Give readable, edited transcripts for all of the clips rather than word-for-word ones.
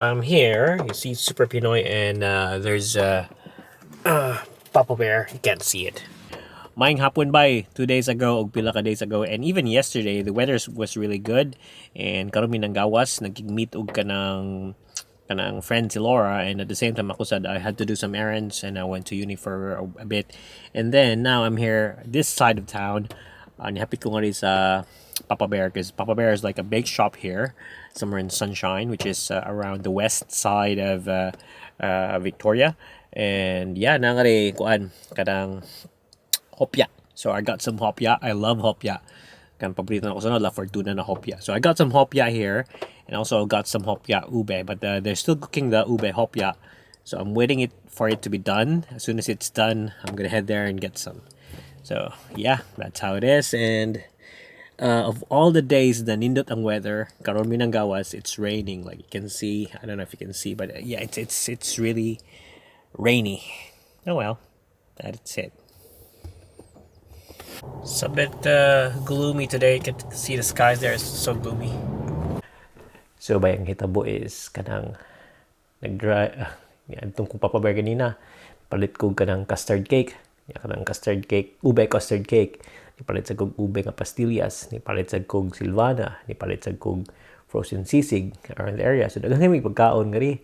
I'm here. You see Super Pinoy and there's Papa Bear. You can't see it. Maing hapon bay 2 days ago o pila ka days ago, and even yesterday the weather was really good, and karon minang gawas nagmeet og kanang friend si Laura, and at the same time ako sad I had to do some errands and I went to uni for a bit, and then now I'm here this side of town. Happy ko nga rin sa Papa Bear, because Papa Bear is like a big shop here somewhere in Sunshine, which is around the west side of Victoria. And yeah, nangari kuan kadang hopya. So I got some hopya. I love hopya. Kan paborito na ko sa La Fortuna na hopya. So I got some hopya here, and also got some hopya ube, but they're still cooking the ube hopya. So I'm waiting for it to be done. As soon as it's done, I'm gonna head there and get some. So yeah, that's how it is. And of all the days the nindot ang weather, karon minang gawas, it's raining. Like you can see, I don't know if you can see, but yeah, it's really rainy. Oh well, that's it. It's a bit gloomy today. You can see the skies there. It's so gloomy. So bayang hitabo is kanang nag-dry. Itong kung papabar ganina, palit ko kanang custard cake. Kanang custard cake, ube custard cake. Ni palit sa kog ube nga pastillas. Ni palit sa kog silvana. Ni palit sa kog frozen sisig around the area. So dagang may pagkaon ngari.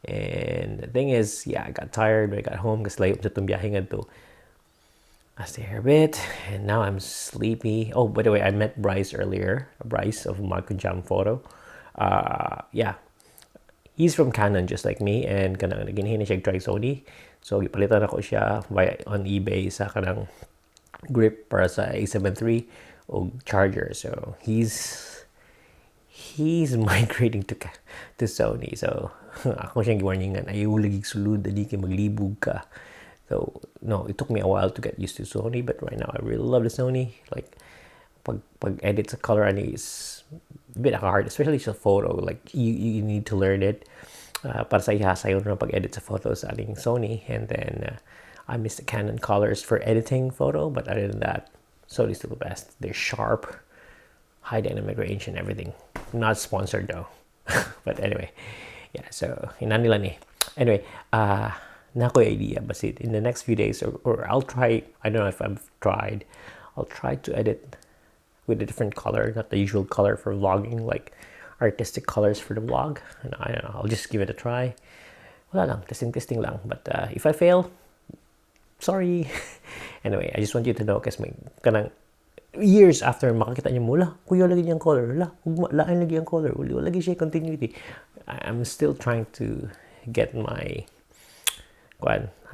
And the thing is, yeah, I got tired when I got home kasi layo sa itong biyahe nga to. I stayed here a bit, and now I'm sleepy. Oh, by the way, I met Bryce earlier. Bryce of Marco Jam Photo. Yeah, he's from Canon just like me, and kanang naginhin siya try Sony. So ipalitan ako siya on eBay sa kanang grip para sa A7 III o charger. So he's migrating to Sony. So ako siyang giwarningan, ayaw lagi sulod, di kay maglibog ka. So, no, it took me a while to get used to Sony, but right now I really love the Sony. Like, pag-edit sa color is a bit hard, especially sa photo. Like, you need to learn it. Para sa ihasayon na pag-edit sa photos sa ating Sony. And then, I miss the Canon colors for editing photo, but other than that, Sony's still the best. They're sharp, high dynamic range and everything. Not sponsored though. But anyway, yeah, so, inan nila ni. Anyway, Nako idea, but in the next few days, or I'll try. I don't know if I've tried. I'll try to edit with a different color, not the usual color for vlogging, like artistic colors for the vlog. And I don't know. I'll just give it a try. Wala lang, testing lang. But if I fail, sorry. Anyway, I just want you to know, kasi may kanang years after makakita niyo mula, kuya lagi niyang color, lain lagi ang color, wala lagi siya continuity. I'm still trying to get my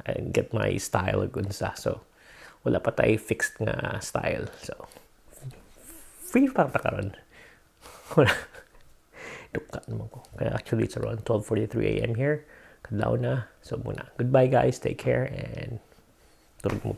and get my style good sa. So wala pa tayo fixed nga style. So free pa karon. Wala. Dukat naman ko. Kaya actually it's around 12:43 a.m. here. Kadlaw na. So muna. Goodbye guys. Take care and tulog mo.